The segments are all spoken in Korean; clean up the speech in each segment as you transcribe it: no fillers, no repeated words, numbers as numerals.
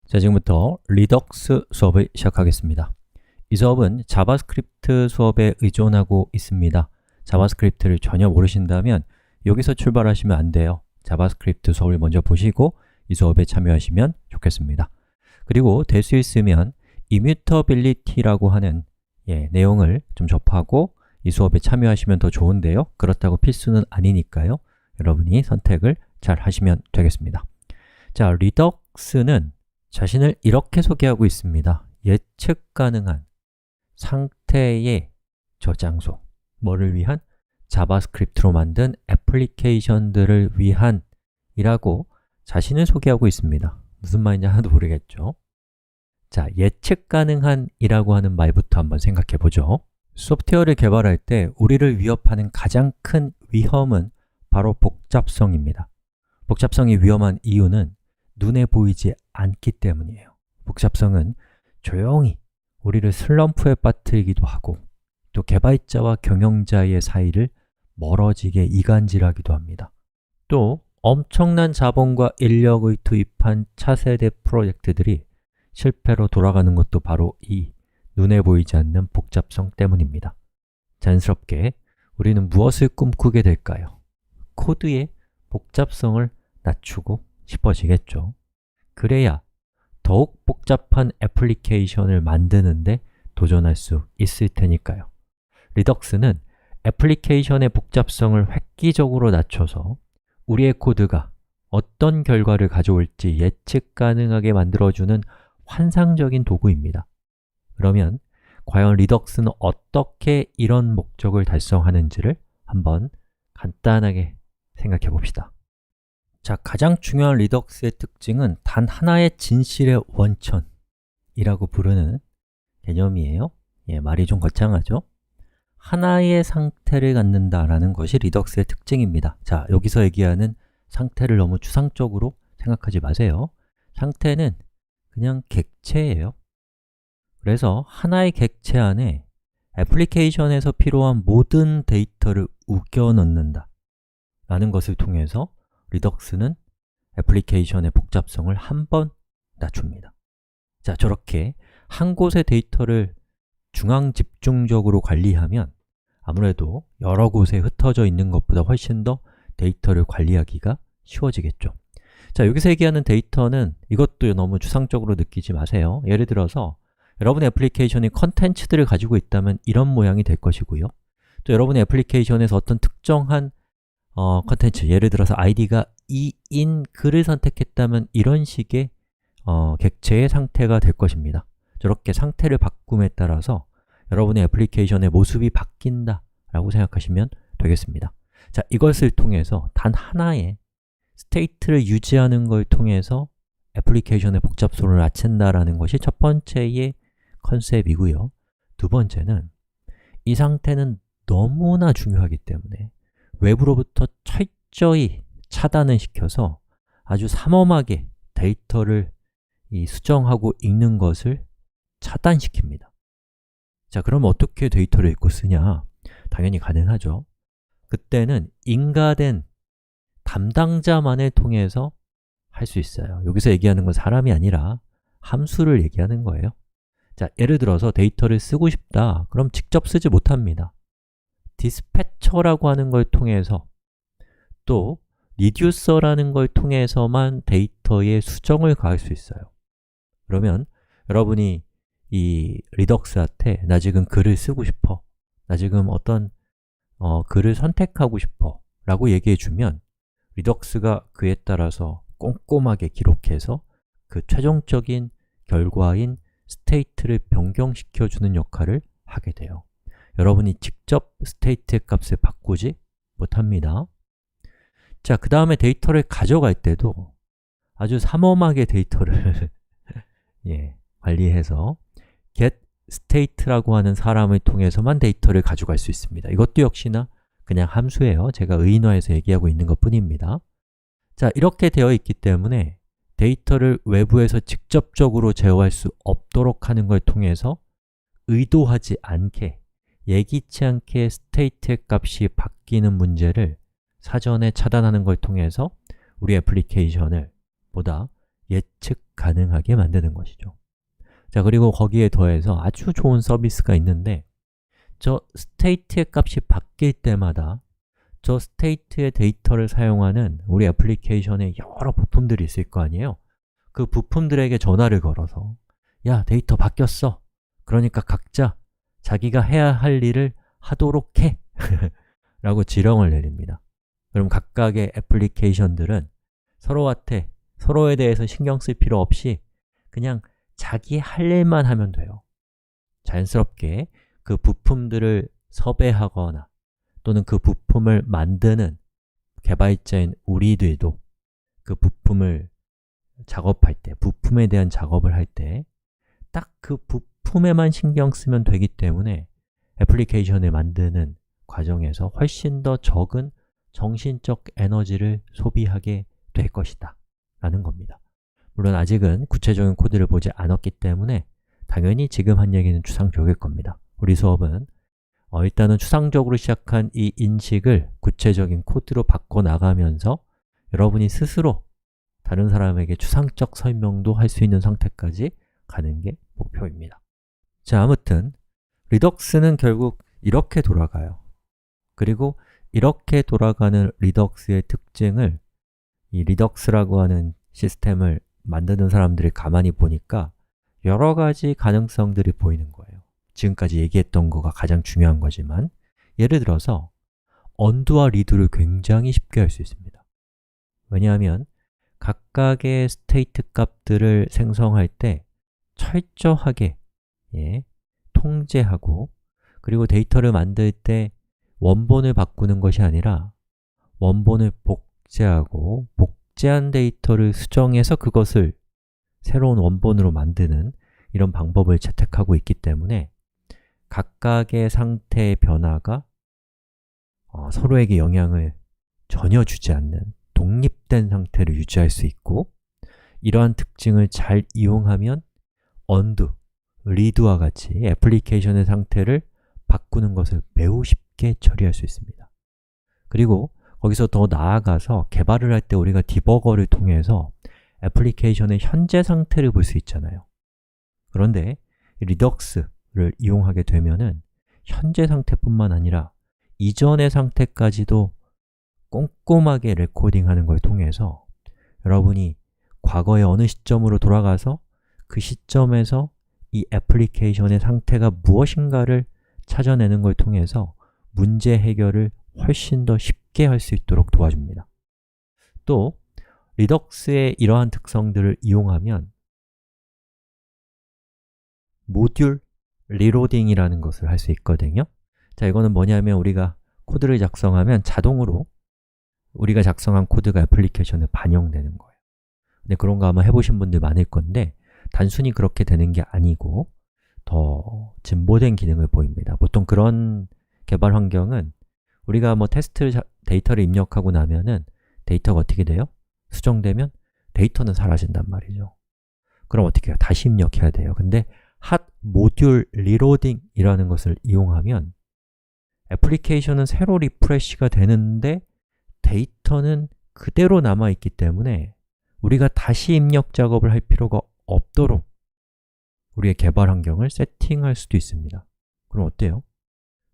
자, 지금부터 리덕스 수업을 시작하겠습니다. 이 수업은 자바스크립트 수업에 의존하고 있습니다. 자바스크립트를 전혀 모르신다면 여기서 출발하시면 안 돼요. 자바스크립트 수업을 먼저 보시고 이 수업에 참여하시면 좋겠습니다. 그리고 될 수 있으면 immutability라고 하는 내용을 좀 접하고 이 수업에 참여하시면 더 좋은데요. 그렇다고 필수는 아니니까요. 여러분이 선택을 잘 하시면 되겠습니다. 자, 리덕스는 자신을 이렇게 소개하고 있습니다. 예측 가능한 상태의 저장소, 뭐를 위한? 자바스크립트로 만든 애플리케이션들을 위한 이라고 자신을 소개하고 있습니다. 무슨 말인지 하나도 모르겠죠? 자, 예측 가능한 이라고 하는 말부터 한번 생각해 보죠. 소프트웨어를 개발할 때 우리를 위협하는 가장 큰 위험은 바로 복잡성입니다. 복잡성이 위험한 이유는 눈에 보이지 않기 때문이에요. 복잡성은 조용히 우리를 슬럼프에 빠뜨리기도 하고 또 개발자와 경영자의 사이를 멀어지게 이간질하기도 합니다. 또 엄청난 자본과 인력을 투입한 차세대 프로젝트들이 실패로 돌아가는 것도 바로 이 눈에 보이지 않는 복잡성 때문입니다. 자연스럽게 우리는 무엇을 꿈꾸게 될까요? 코드의 복잡성을 낮추고 싶어지겠죠. 그래야 더욱 복잡한 애플리케이션을 만드는데 도전할 수 있을 테니까요. 리덕스는 애플리케이션의 복잡성을 획기적으로 낮춰서 우리의 코드가 어떤 결과를 가져올지 예측 가능하게 만들어주는 환상적인 도구입니다. 그러면 과연 리덕스는 어떻게 이런 목적을 달성하는지를 한번 간단하게 생각해 봅시다. 자, 가장 중요한 리덕스의 특징은 단 하나의 진실의 원천이라고 부르는 개념이에요. 말이 좀 거창하죠? 하나의 상태를 갖는다라는 것이 리덕스의 특징입니다. 자, 여기서 얘기하는 상태를 너무 추상적으로 생각하지 마세요. 상태는 그냥 객체예요. 그래서 하나의 객체 안에 애플리케이션에서 필요한 모든 데이터를 우겨 넣는다 라는 것을 통해서 리덕스는 애플리케이션의 복잡성을 한 번 낮춥니다. 자, 저렇게 한 곳의 데이터를 중앙 집중적으로 관리하면 아무래도 여러 곳에 흩어져 있는 것보다 훨씬 더 데이터를 관리하기가 쉬워지겠죠. 자, 여기서 얘기하는 데이터는 이것도 너무 추상적으로 느끼지 마세요. 예를 들어서 여러분의 애플리케이션이 컨텐츠들을 가지고 있다면 이런 모양이 될 것이고요. 또 여러분의 애플리케이션에서 어떤 특정한 컨텐츠, 예를 들어서 id가 2인 글을 선택했다면 이런 식의 객체의 상태가 될 것입니다. 저렇게 상태를 바꿈에 따라서 여러분의 애플리케이션의 모습이 바뀐다 라고 생각하시면 되겠습니다. 자, 이것을 통해서 단 하나의 스테이트를 유지하는 걸 통해서 애플리케이션의 복잡성을 낮춘다라는 것이 첫 번째의 컨셉이고요. 두 번째는 이 상태는 너무나 중요하기 때문에 외부로부터 철저히 차단을 시켜서 아주 삼엄하게 데이터를 수정하고 읽는 것을 차단시킵니다. 자, 그럼 어떻게 데이터를 읽고 쓰냐? 당연히 가능하죠. 그때는 인가된 담당자만을 통해서 할 수 있어요. 여기서 얘기하는 건 사람이 아니라 함수를 얘기하는 거예요. 자, 예를 들어서 데이터를 쓰고 싶다. 그럼 직접 쓰지 못합니다. 디스패처라고 하는 걸 통해서 또 리듀서라는 걸 통해서만 데이터에 수정을 가할 수 있어요. 그러면 여러분이 이 리덕스한테 나 지금 글을 쓰고 싶어, 나 지금 어떤 글을 선택하고 싶어 라고 얘기해 주면 리덕스가 그에 따라서 꼼꼼하게 기록해서 그 최종적인 결과인 스테이트를 변경시켜 주는 역할을 하게 돼요. 여러분이 직접 스테이트의 값을 바꾸지 못합니다. 자, 그 다음에 데이터를 가져갈 때도 아주 삼엄하게 데이터를 관리해서 getState라고 하는 사람을 통해서만 데이터를 가져갈 수 있습니다. 이것도 역시나 그냥 함수예요. 제가 의인화해서 얘기하고 있는 것 뿐입니다. 자, 이렇게 되어 있기 때문에 데이터를 외부에서 직접적으로 제어할 수 없도록 하는 걸 통해서 의도하지 않게, 예기치 않게 스테이트의 값이 바뀌는 문제를 사전에 차단하는 걸 통해서 우리 애플리케이션을 보다 예측 가능하게 만드는 것이죠. 자, 그리고 거기에 더해서 아주 좋은 서비스가 있는데 저 state의 값이 바뀔 때마다 저 state의 데이터를 사용하는 우리 애플리케이션에 여러 부품들이 있을 거 아니에요? 그 부품들에게 전화를 걸어서 야, 데이터 바뀌었어. 그러니까 각자 자기가 해야 할 일을 하도록 해! 라고 지령을 내립니다. 그럼 각각의 애플리케이션들은 서로에 대해서 신경 쓸 필요 없이 그냥 자기 할 일만 하면 돼요. 자연스럽게 그 부품들을 섭외하거나 또는 그 부품을 만드는 개발자인 우리들도 그 부품을 작업할 때, 부품에 대한 작업을 할 때 딱 그 부품에만 신경 쓰면 되기 때문에 애플리케이션을 만드는 과정에서 훨씬 더 적은 정신적 에너지를 소비하게 될 것이다 라는 겁니다. 물론 아직은 구체적인 코드를 보지 않았기 때문에 당연히 지금 한 얘기는 추상적일 겁니다. 우리 수업은 일단은 추상적으로 시작한 이 인식을 구체적인 코드로 바꿔나가면서 여러분이 스스로 다른 사람에게 추상적 설명도 할 수 있는 상태까지 가는 게 목표입니다. 자, 아무튼 리덕스는 결국 이렇게 돌아가요. 그리고 이렇게 돌아가는 리덕스의 특징을 이 리덕스라고 하는 시스템을 만드는 사람들이 가만히 보니까 여러 가지 가능성들이 보이는 거예요. 지금까지 얘기했던 거가 가장 중요한 거지만 예를 들어서 언두와 리두를 굉장히 쉽게 할 수 있습니다. 왜냐하면 각각의 스테이트 값들을 생성할 때 철저하게 통제하고 그리고 데이터를 만들 때 원본을 바꾸는 것이 아니라 원본을 복제하고 복제한 데이터를 수정해서 그것을 새로운 원본으로 만드는 이런 방법을 채택하고 있기 때문에 각각의 상태의 변화가 서로에게 영향을 전혀 주지 않는 독립된 상태를 유지할 수 있고 이러한 특징을 잘 이용하면 undo, redo와 같이 애플리케이션의 상태를 바꾸는 것을 매우 쉽게 처리할 수 있습니다. 그리고 거기서 더 나아가서 개발을 할 때 우리가 디버거를 통해서 애플리케이션의 현재 상태를 볼 수 있잖아요. 그런데 리덕스를 이용하게 되면은 현재 상태뿐만 아니라 이전의 상태까지도 꼼꼼하게 레코딩하는 걸 통해서 여러분이 과거의 어느 시점으로 돌아가서 그 시점에서 이 애플리케이션의 상태가 무엇인가를 찾아내는 걸 통해서 문제 해결을 훨씬 더 쉽게 할 수 있도록 도와줍니다. 또 리덕스의 이러한 특성들을 이용하면 모듈 리로딩이라는 것을 할 수 있거든요. 자, 이거는 뭐냐면 우리가 코드를 작성하면 자동으로 우리가 작성한 코드가 애플리케이션에 반영되는 거예요. 근데 그런 거 아마 해보신 분들 많을 건데 단순히 그렇게 되는 게 아니고 더 진보된 기능을 보입니다. 보통 그런 개발 환경은 우리가 데이터를 입력하고 나면은 데이터가 어떻게 돼요? 수정되면 데이터는 사라진단 말이죠. 그럼 어떻게 해요? 다시 입력해야 돼요. 근데 핫 모듈 리로딩이라는 것을 이용하면 애플리케이션은 새로 리프레시가 되는데 데이터는 그대로 남아있기 때문에 우리가 다시 입력 작업을 할 필요가 없도록 우리의 개발 환경을 세팅할 수도 있습니다. 그럼 어때요?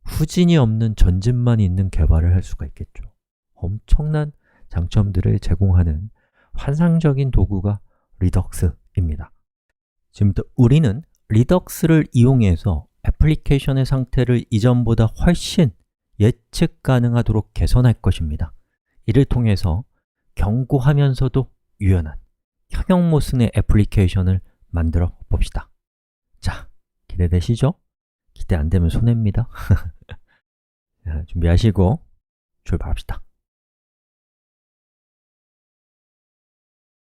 후진이 없는 전진만 있는 개발을 할 수가 있겠죠. 엄청난 장점들을 제공하는 환상적인 도구가 리덕스입니다. 지금부터 우리는 리덕스를 이용해서 애플리케이션의 상태를 이전보다 훨씬 예측 가능하도록 개선할 것입니다. 이를 통해서 견고하면서도 유연한 형용모순의 애플리케이션을 만들어 봅시다. 자, 기대되시죠? 기대 안 되면 손해입니다. 자, 준비하시고 출발합시다.